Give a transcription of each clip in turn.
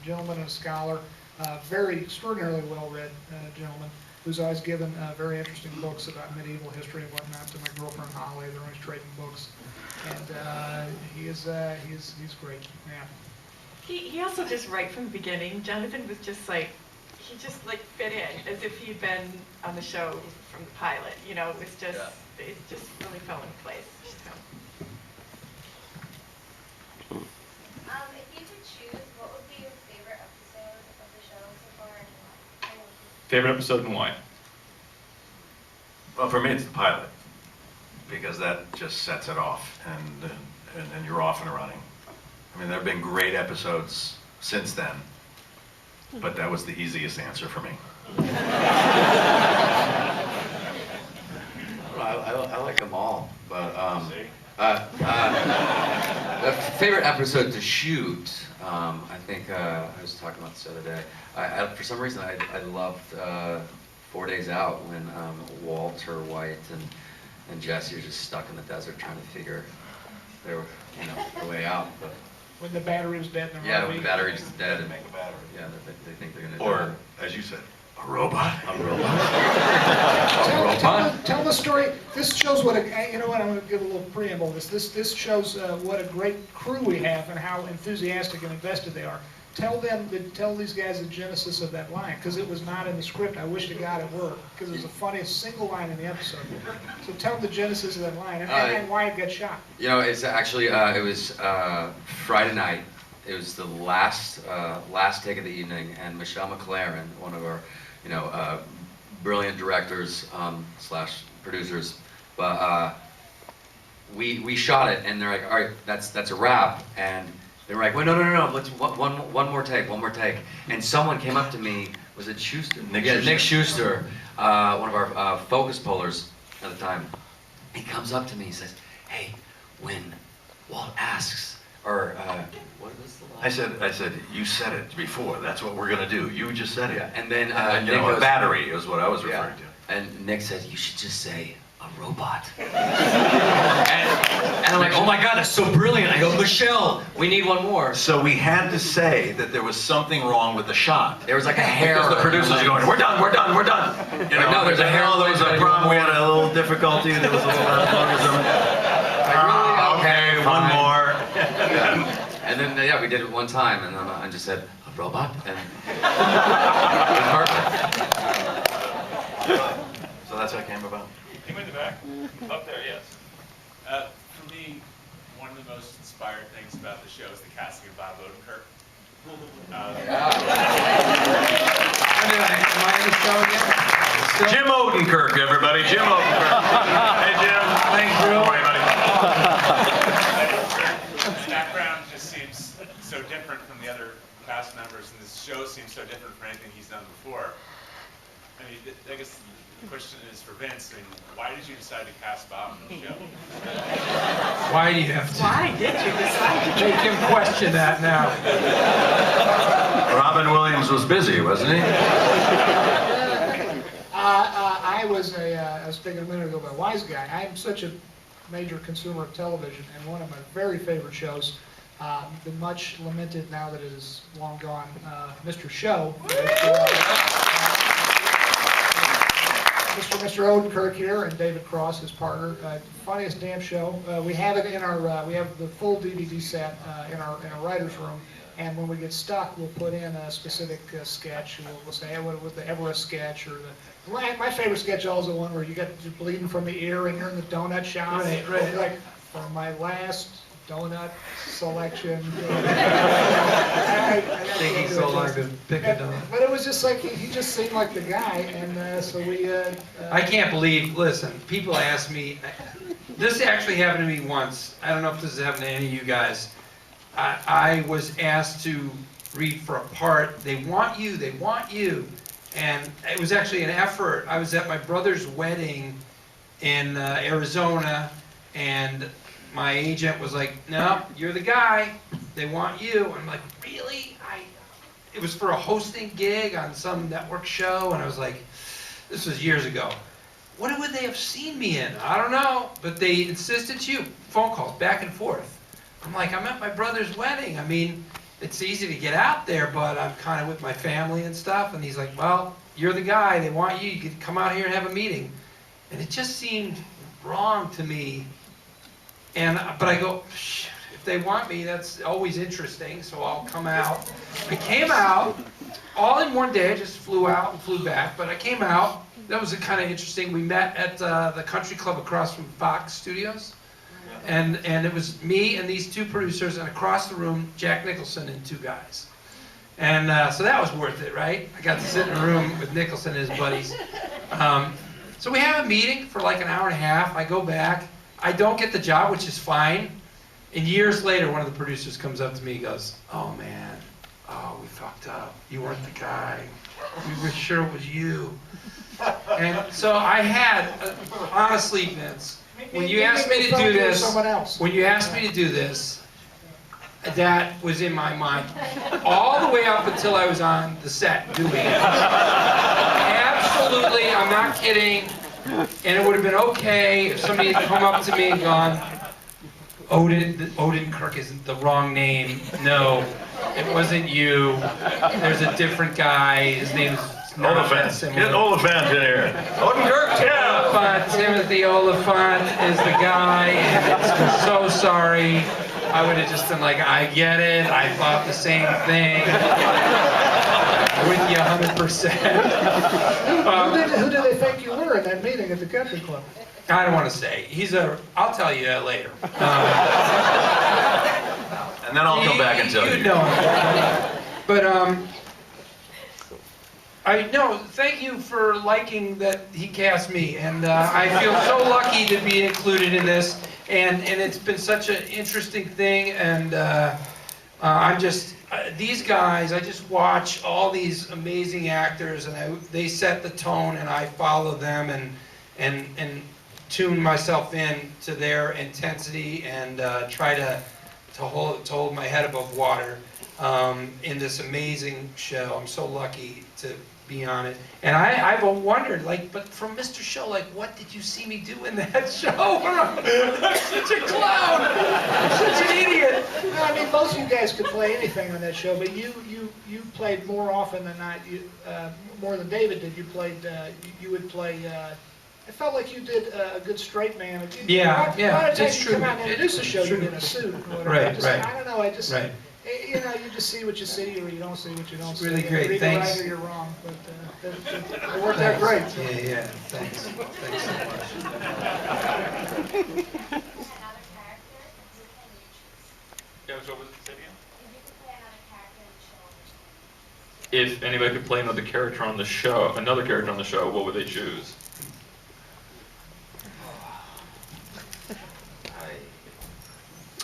gentleman and a scholar, very extraordinarily well-read gentleman, who's always given very interesting books about medieval history and whatnot to my girlfriend Holly. They're always trading books, and he's great. Yeah. He also just right from the beginning, Jonathan was just like, he just like fit in as if he'd been on the show from the pilot. You know, it was just, it just really fell into place. So. If you could choose, what would be your favorite episode of the show so far and why? Favorite episode and why? Well, for me, it's the pilot, because that just sets it off, and you're off and running. I mean, there have been great episodes since then, but that was the easiest answer for me. I like them all, but the favorite episode to shoot, I think I was talking about this the other day. For some reason, I loved 4 Days Out when Walter White and Jesse are just stuck in the desert trying to figure their the way out. But When the battery was dead in the yeah, RV. when the battery's dead and Make a battery. yeah, they think they're gonna Or, as you said, a robot. a robot. Tell the story. This shows what you know what, I'm going to give a little preamble. This shows what a great crew we have and how enthusiastic and invested they are. Tell these guys the genesis of that line, because it was not in the script. I wish to God it were, because it was the funniest single line in the episode. So tell them the genesis of that line and why it got shot. You know, it's actually it was Friday night. It was the last take of the evening, and Michelle McLaren, one of our brilliant directors slash producers, but we shot it, and they're like, all right, that's a wrap, and they were like, well, no, let's one more take, and someone came up to me. Was it Schuster? Nick Schuster, one of our focus pullers at the time. He comes up to me and says, hey, when Walt asks, or what was the line? I said, you said it before. That's what we're gonna do. You just said it. Yeah, and then And, Nick a goes, battery is what I was yeah, referring to. and Nick says, you should just say a robot. and I'm like, oh my God, that's so brilliant. I go, Michelle, we need one more. So we had to say that there was something wrong with the shot. There was like a hair. Because the producers are going, we're done. You know, no, there's a hair. there was a problem. We had a little difficulty. There was a little autism. Okay, one more. Yeah. And then, yeah, we did it one time, and then I just said, a robot? And it was perfect. So that's how it came about. Anyone in the back? Up there, yes. For me, one of the most inspired things about the show is the casting of Bob Odenkirk. Jim Odenkirk, everybody. Jim Odenkirk. Hey, Jim. Thanks, Drew. How are you, buddy? His background just seems so different from the other cast members, and this show seems so different from anything he's done before. I mean, I guess the question is for Vince. I mean, why did you decide to cast Bob in the show? Why do you have to Why did you decide to do make him question that now? Robin Williams was busy, wasn't he? I was thinking a minute ago about Wise Guy. I'm such a major consumer of television, and one of my very favorite shows, the much lamented now that it is long gone, Mr. Show. Mr. Odenkirk here, and David Cross, his partner. Funniest damn show. We have it in our. We have the full DVD set in our writers' room. And when we get stuck, we'll put in a specific sketch. We'll say, hey, what the Everest sketch, or my favorite sketch is always the one where you get bleeding from the ear and you're in the donut shop. Right. Like, for my last donut selection. Taking so long to pick a donut. But it was just like, he just seemed like the guy, and so we... I can't believe, listen, people ask me, this actually happened to me once. I don't know if this has happened to any of you guys. I was asked to read for a part. They want you. And it was actually an effort. I was at my brother's wedding in Arizona, and my agent was like, no, you're the guy. They want you. I'm like, really? It was for a hosting gig on some network show, and I was like, this was years ago. What would they have seen me in? I don't know, but they insisted to you. Phone calls, back and forth. I'm like, I'm at my brother's wedding. I mean, it's easy to get out there, but I'm kind of with my family and stuff. And he's like, well, you're the guy. They want you. You could come out here and have a meeting. And it just seemed wrong to me. But I go, shoot, if they want me, that's always interesting. So I'll come out. I came out all in one day. I just flew out and flew back. But I came out. That was kind of interesting. We met at the country club across from Fox Studios. And it was me and these two producers, and across the room, Jack Nicholson and two guys. And so that was worth it, right? I got to sit in a room with Nicholson and his buddies. So we have a meeting for like an hour and a half. I go back. I don't get the job, which is fine. And years later, one of the producers comes up to me and goes, oh man, oh, we fucked up. You weren't the guy. We were sure it was you. And so I had, honestly, Vince, when you asked me to do this, that was in my mind all the way up until I was on the set doing it. Absolutely, I'm not kidding. And it would have been okay if somebody had come up to me and gone, Odenkirk isn't the wrong name. No, it wasn't you. There's a different guy. His name's Oliphant. Get Oliphant in here. Odenkirk, yeah. Oliphant, Timothy Oliphant is the guy. I'm so sorry. I would have just been like, I get it. I thought the same thing. With you 100%. Who did they think you were in that meeting at the country club? I don't want to say. I'll tell you later. And then I'll come back and tell you. You know. But, thank you for liking that he cast me, and I feel so lucky to be included in this, and it's been such an interesting thing, and I'm just, these guys, I just watch all these amazing actors, and they set the tone, and I follow them, and tune myself in to their intensity, and try to hold my head above water in this amazing show. I'm so lucky to be on it. And I've wondered, but from Mr. Show, what did you see me do in that show? I'm such a clown. I'm such an idiot. No, I mean, most of you guys could play anything on that show, but you played more often than not. More than David did. You would play. It felt like you did a good straight man. Yeah, A lot of times it's you true. come out and introduce the show, you're in a suit. Or whatever. Right. I don't know. Right. You just see what you see, or you don't see what you don't see. Really great. You're either Thanks. right or you're wrong, but it worked out great. Yeah. Thanks so much. Another character, who can you choose? Yeah, so what was it, say it again? If you could play another character in the show, If anybody could play another character on the show, what would they choose?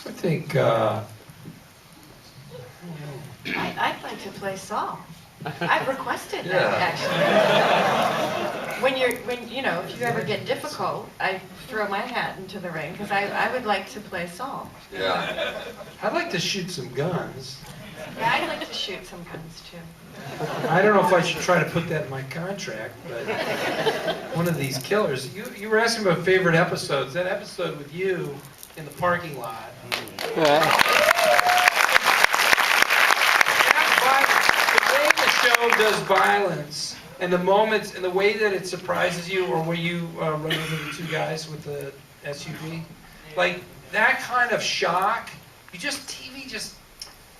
I think. I'd like to play Saul. I've requested that, actually. If you ever get difficult, I throw my hat into the ring, because I would like to play Saul. Yeah. I'd like to shoot some guns. Yeah, I'd like to shoot some guns, too. I don't know if I should try to put that in my contract, but one of these killers. You were asking about favorite episodes. That episode with you in the parking lot. The way the show does violence, and the moments, and the way that it surprises you, or where you run over the two guys with the SUV, that kind of shock. TV just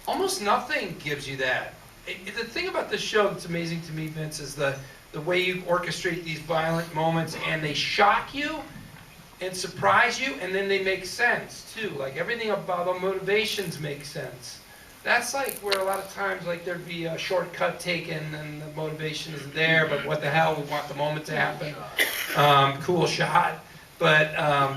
almost nothing gives you that. The thing about this show that's amazing to me, Vince, is the way you orchestrate these violent moments, and they shock you and surprise you, and then they make sense too. Everything about the motivations makes sense. That's where a lot of times there'd be a shortcut taken and the motivation isn't there, but what the hell, we want the moment to happen. Cool shot. But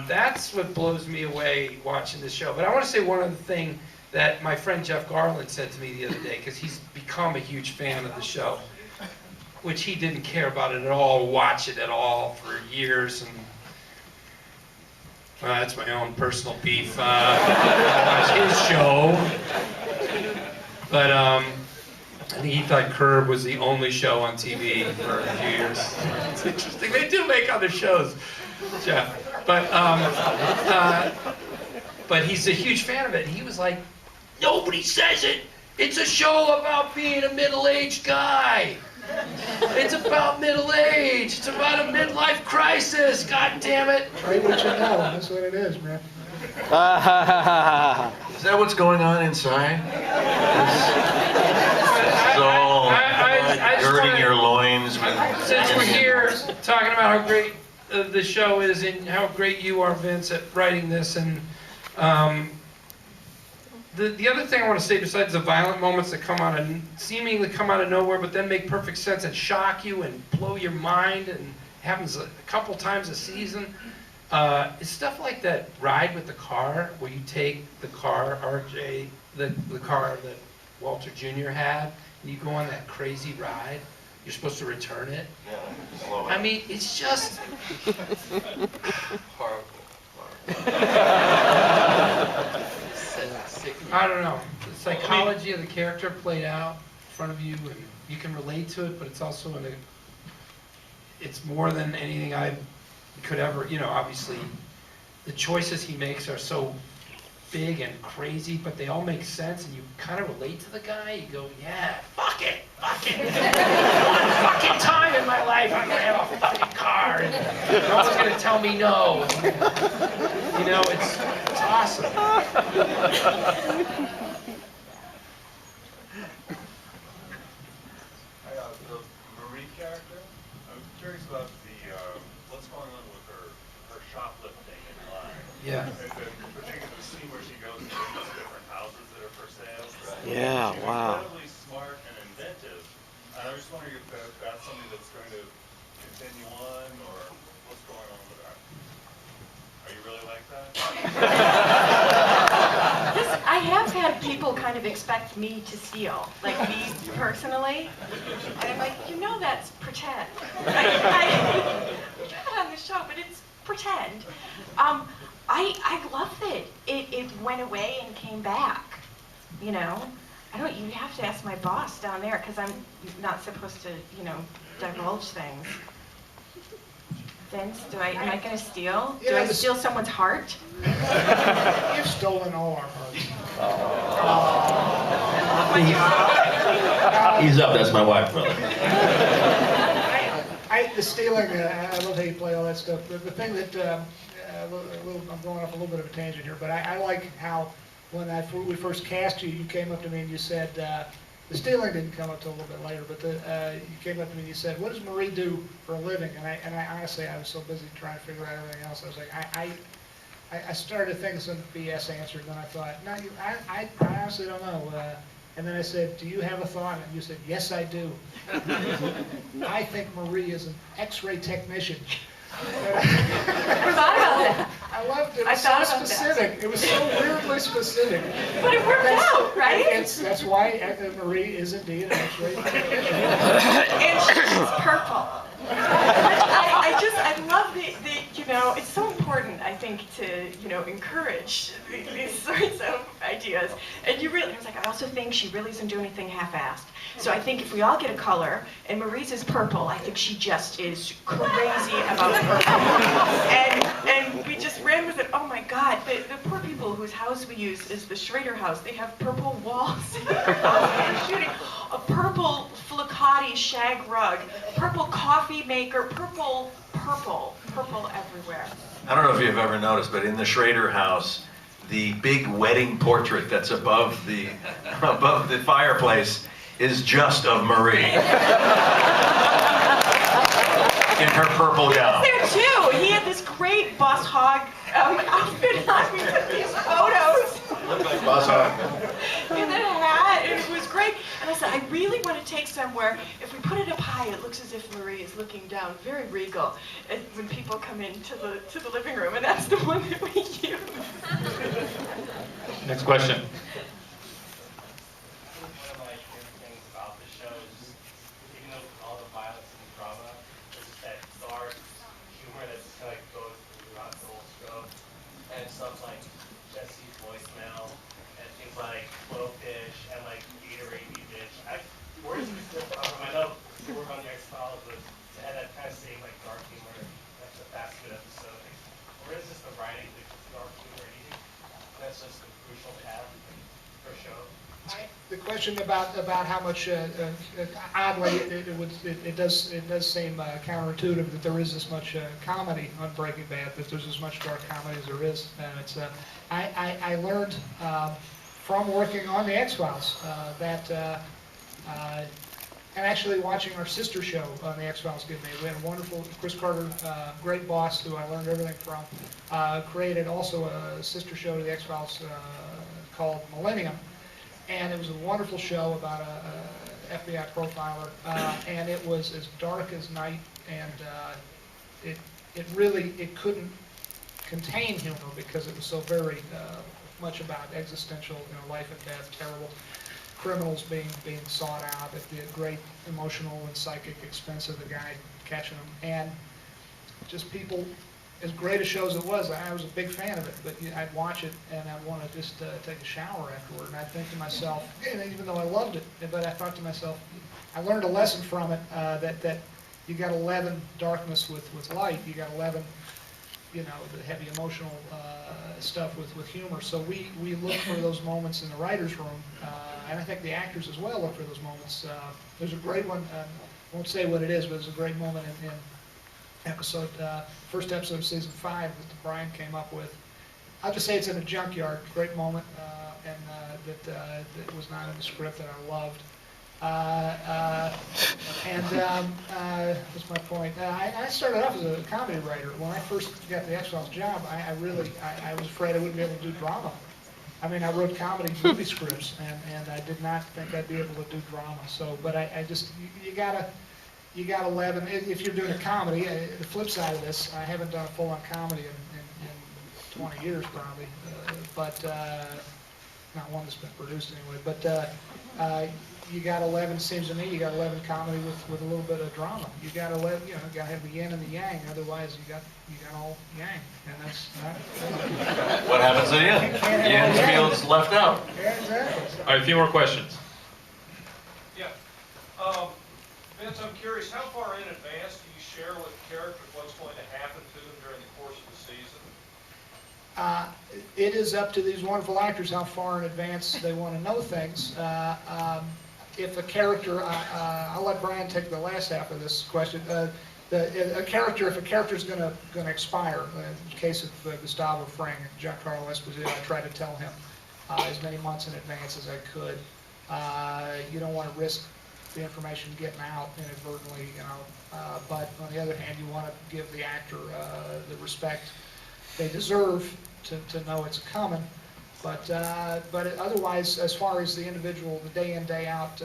that's what blows me away watching this show. But I want to say one other thing that my friend Jeff Garland said to me the other day, because he's become a huge fan of the show, which he didn't care about it at all, watch it at all for years, and that's my own personal beef. I watch his show, but I think he thought Curb was the only show on TV for a few years. It's interesting. They do make other shows, Jeff, but he's a huge fan of it. He was like, nobody says it. It's a show about being a middle-aged guy. It's about middle age. It's about a midlife crisis. God damn it. Right what you know, that's what it is, man. Is that what's going on inside? So, I just girding wanna- your loins with... Since we're here talking about how great the show is and how great you are, Vince, at writing this, and the other thing I want to say, besides the violent moments that seemingly come out of nowhere, but then make perfect sense and shock you and blow your mind, and happens a couple times a season, is stuff like that ride with the car, where you take the car, RJ, the car that Walter Jr. had, and you go on that crazy ride. You're supposed to return it. I mean, it's just Horrible. I don't know. The psychology of the character played out in front of you, and you can relate to it, but it's also it's more than anything I could ever, obviously the choices he makes are so big and crazy, but they all make sense, and you kind of relate to the guy. You go, yeah, fuck it. One fucking time in my life I'm gonna have a fucking car, and no one's gonna tell me no. It's awesome. The Marie character, I'm curious about what's going on with her shoplifting in life. Yeah. And particularly the scene where she goes to these different houses that are for sale. Yeah, She's wow. incredibly smart and inventive. And I'm just wondering if that's something that's going to continue on, or what's going on with that. Are you really like that? I have had people kind of expect me to steal, like me personally, and I'm like, that's pretend. I do that on the show, but it's pretend. I loved it. It went away and came back. You have to ask my boss down there, because I'm not supposed to, divulge things. Vince, am I going to steal? Do I steal someone's heart? You've stolen all our hearts. Ease up, that's my wife, brother. The stealing, I love how you play all that stuff. The thing that, I'm going off a little bit of a tangent here, but I like how when we first cast you, you came up to me and you said, the stealing didn't come up till a little bit later, but you came up to me and you said, what does Marie do for a living? And I honestly, I was so busy trying to figure out everything else. I was like, I started thinking some BS answer, and then I thought, no, I honestly don't know. And then I said, do you have a thought? And you said, yes, I do. I think Marie is an X-ray technician. I thought about that. I loved it. It I was so thought about that. specific. It was so weirdly specific. But it worked out, right? That's why Marie is indeed an X-ray technician. And she's purple. I love it's so important, I think, to, encourage these sorts of ideas. And I was like, I also think she really doesn't do anything half-assed. So I think if we all get a color, and Marie's is purple, I think she just is crazy about purple. And we just ran with it. Oh my God, the poor people whose house we use is the Schrader house. They have purple walls in their house. They're shooting a purple Flicati shag rug, purple coffee maker, purple everywhere. I don't know if you've ever noticed, but in the Schrader house, the big wedding portrait that's above the fireplace is just of Marie. In her purple gown. There too. He had this great Boss Hogg outfit on. We took these photos. Looked like Boss Hogg. And then a hat, and it was great. And I said, I really want to take somewhere. If we put it up high, it looks as if Marie is looking down, very regal. And when people come into the living room, and that's the one that we use. Next question. One of my favorite things about the show is, even though all the violence and drama, it's just that dark humor that just kind of goes throughout the whole show. And stuff like Jesse's voicemail, and things like Blowfish, and like Gatorade Bitch. Where does this come from? I know you work on your style, but to have that kind of same like dark humor, that's a fast good episode. Where is this the writing, the dark humor? Do you think that's just a crucial path for show? The question about how much, oddly, it does seem counterintuitive that there is this much comedy on Breaking Bad, that there's as much dark comedy as there is. And it's, I learned from working on the X-Files that, and actually watching our sister show on the X-Files we had a wonderful, Chris Carter, great boss who I learned everything from, created also a sister show to the X-Files called Millennium. And it was a wonderful show about a FBI profiler, and it was as dark as night, and it couldn't contain humor because it was so very much about existential, life and death, terrible criminals being sought out at the great emotional and psychic expense of the guy catching them, and just people. As great a show as it was, I was a big fan of it, but I'd watch it and I'd want to just take a shower afterward, and I'd think to myself, and even though I loved it, but I thought to myself, I learned a lesson from it, that you got to leaven darkness with light, you got to leaven, the heavy emotional stuff with humor. So we look for those moments in the writer's room, and I think the actors as well look for those moments. There's a great one, I won't say what it is, but there's a great moment in first episode of season 5 that Brian came up with. I'll just say it's in a junkyard, great moment, and that was not in the script that I loved. What's my point? I started off as a comedy writer. When I first got the X-Files job, I was afraid I wouldn't be able to do drama. I mean, I wrote comedy movie scripts, and I did not think I'd be able to do drama. So, but I just, you gotta leaven, if you're doing a comedy, the flip side of this, I haven't done a full-on comedy in 20 years probably, but, not one that's been produced anyway, but you gotta leaven, seems to me, you gotta leaven comedy with a little bit of drama. You gotta gotta have the yin and the yang, otherwise you got all yang, and that's not. What happens at the end? Yin feels left out. Yeah, exactly. All right, a few more questions. Yeah. Vince, I'm curious, how far in advance do you share with characters what's going to happen to them during the course of the season? It is up to these wonderful actors how far in advance they want to know things. If a character, I'll let Brian take the last half of this question. If a character is going to expire, in the case of Gustavo Fring and Giancarlo Esposito, I try to tell him as many months in advance as I could. You don't want to risk the information getting out inadvertently, but on the other hand, you want to give the actor the respect they deserve to know it's coming. But otherwise, as far as the individual, the day in, day out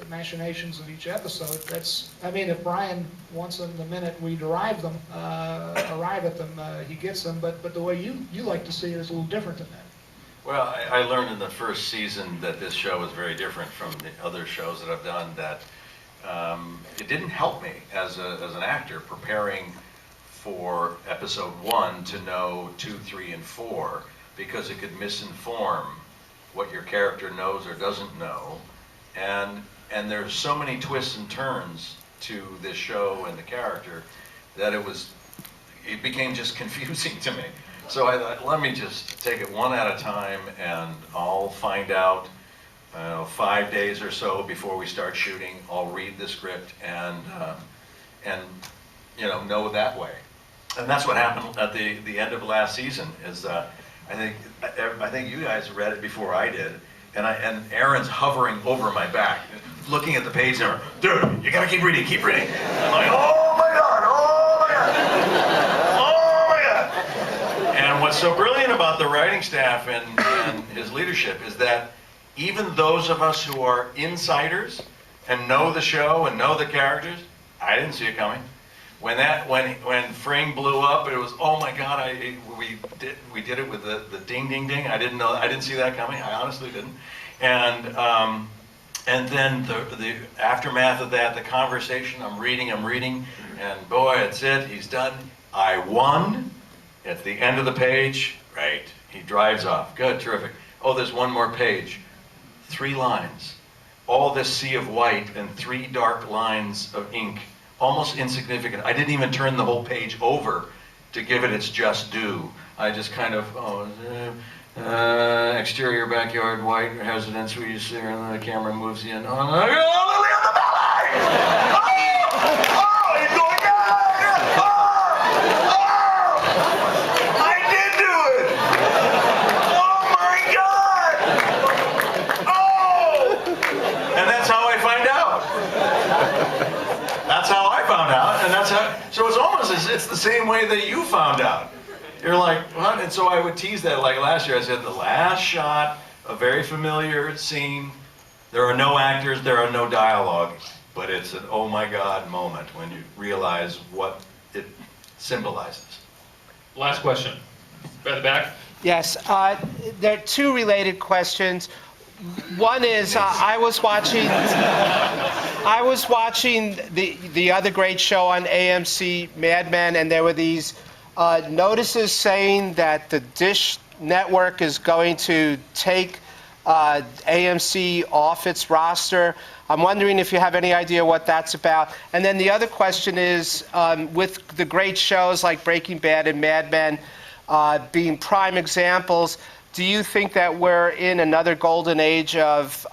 machinations of each episode, if Brian wants them the minute we arrive at them, he gets them. But the way you like to see it is a little different than that. Well, I learned in the first season that this show was very different from the other shows that I've done, that it didn't help me as an actor preparing for episode 1 to know 2, 3, and 4, because it could misinform what your character knows or doesn't know. And there's so many twists and turns to this show and the character that it became just confusing to me. So I thought, let me just take it one at a time, and I'll find out 5 days or so before we start shooting. I'll read the script and know that way. And that's what happened at the end of last season. Is I think you guys read it before I did, and Aaron's hovering over my back, looking at the page and, dude, you gotta keep reading, keep reading. I'm like, oh my God, oh my God. And what's so brilliant about the writing staff and his leadership is that even those of us who are insiders and know the show and know the characters, I didn't see it coming. When Fring blew up, it was, oh my God! We did it with the ding ding ding. I didn't see that coming. I honestly didn't. And then the aftermath of that, the conversation. I'm reading, and boy, it's it. He's done. I won. At the end of the page, right? He drives off. Good, terrific. Oh, there's one more page. 3 lines. All this sea of white and 3 dark lines of ink. Almost insignificant. I didn't even turn the whole page over to give it its just due. I just kind of, Exterior backyard, white residence, where you see her, and the camera moves in. Oh, Lily of the Valley! Oh, he's going down! Oh! I did do it! Oh my God! Oh! And that's how I find out. That's how I found out, and that's how. So it's almost as it's the same way that you found out. You're like, what? And so I would tease that. Like last year, I said the last shot, a very familiar scene. There are no actors, there are no dialogue, but it's an oh my God moment when you realize what it symbolizes. Last question. At the back. Yes, there are two related questions. One is I was watching the other great show on AMC, Mad Men, and there were these notices saying that the Dish Network is going to take AMC off its roster. I'm wondering if you have any idea what that's about. And then the other question is, with the great shows like Breaking Bad and Mad Men being prime examples, do you think that we're in another golden age of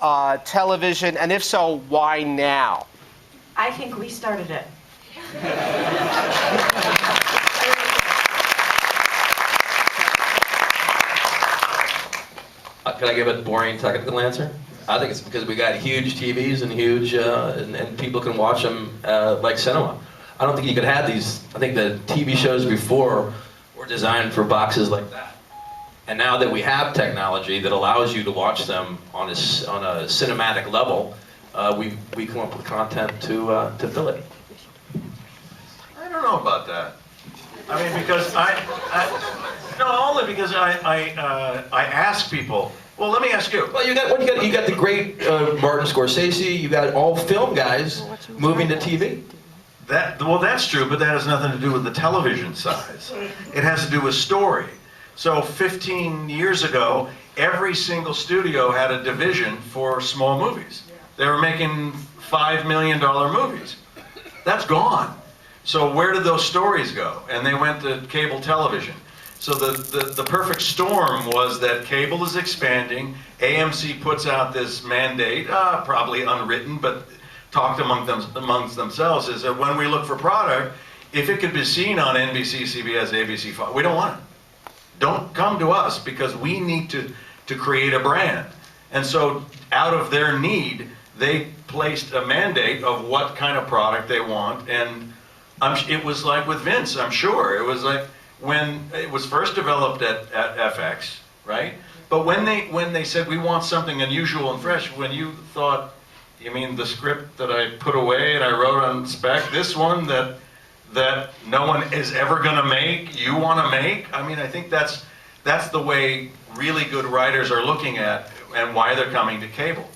television? And if so, why now? I think we started it. Can I give a boring technical answer? I think it's because we got huge TVs and huge, and people can watch them like cinema. I don't think you could have these. I think the TV shows before were designed for boxes like that. And now that we have technology that allows you to watch them on a cinematic level, we come up with content to fill it. I don't know about that. I mean, because only because I ask people. Well, let me ask you. Well, you got the great Martin Scorsese. You got all film guys moving to TV. Well, that's true, but that has nothing to do with the television size. It has to do with story. So 15 years ago, every single studio had a division for small movies. They were making $5 million movies. That's gone. So where did those stories go? And they went to cable television. So the perfect storm was that cable is expanding. AMC puts out this mandate, probably unwritten, but talked amongst themselves, is that when we look for product, if it could be seen on NBC, CBS, ABC, Fox, we don't want it. Don't come to us because we need to create a brand. And so out of their need, they placed a mandate of what kind of product they want. And it was like with Vince, I'm sure. It was like when it was first developed at FX, right? But when they said, we want something unusual and fresh, when you thought, you mean the script that I put away and I wrote on spec, this one that no one is ever going to make, you want to make? I mean, I think that's the way really good writers are looking at and why they're coming to cable.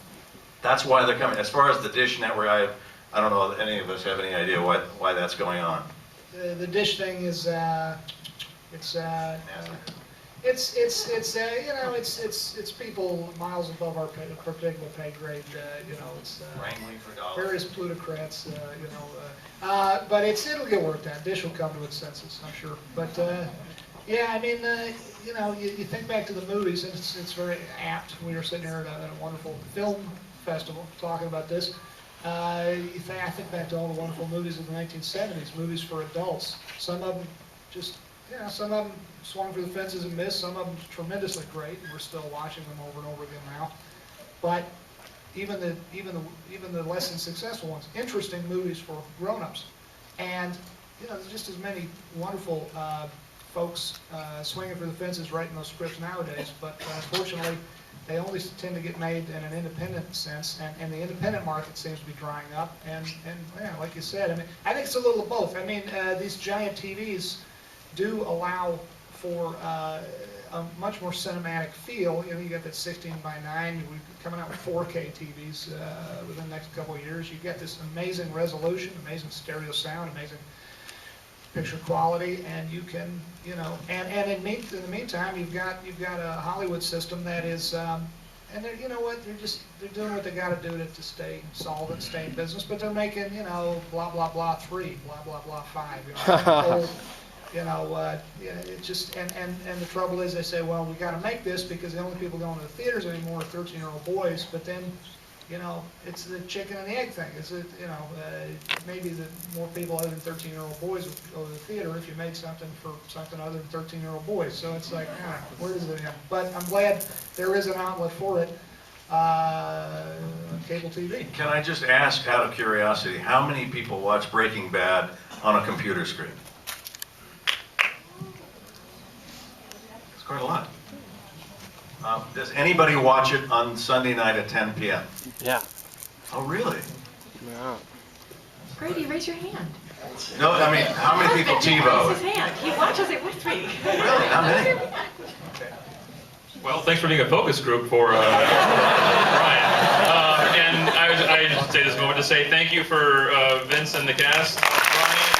That's why they're coming. As far as the Dish Network, I don't know if any of us have any idea why that's going on. The Dish thing is, it's people miles above our particular pay grade. It's Wrangling for dollars. various plutocrats. But it'll get worked out. Dish will come to its senses, I'm sure. But yeah, I mean, you think back to the movies, and it's very apt. We were sitting here at a wonderful film festival talking about this. I think back to all the wonderful movies of the 1970s, movies for adults. Some of them some of them swung for the fences and missed. Some of them tremendously great, and we're still watching them over and over again now. But even the less than successful ones, interesting movies for grown-ups. And there's just as many wonderful folks swinging for the fences writing those scripts nowadays. But unfortunately, they only tend to get made in an independent sense, and the independent market seems to be drying up. And yeah, like you said, I mean, I think it's a little of both. I mean, these giant TVs do allow for a much more cinematic feel. You got that 16:9. We're coming out with 4K TVs within the next couple of years. You get this amazing resolution, amazing stereo sound, amazing picture quality, and you can, and in the meantime, you've got a Hollywood system that is, and they're, they're doing what they got to do to stay solvent, stay in business, but they're making, blah blah blah 3, blah blah blah 5, It just, and the trouble is, they say, well, we gotta make this because the only people going to the theaters anymore are 13-year-old boys, but then, it's the chicken and the egg thing. Is it, maybe the more people other than 13-year-old boys would go to the theater if you made something for something other than 13-year-old boys. So it's like, where is it? But I'm glad there is an outlet for it, on cable TV. Can I just ask out of curiosity, how many people watch Breaking Bad on a computer screen? It's quite a lot. Does anybody watch it on Sunday night at 10 p.m.? Yeah. Oh, really? Yeah. Brady, raise your hand. No, I mean, how many people Raise his TiVo? hand. He watches it with me. Really? How many? Well, thanks for being a focus group for Brian. And I just say this moment to say thank you for Vince and the cast, Brian,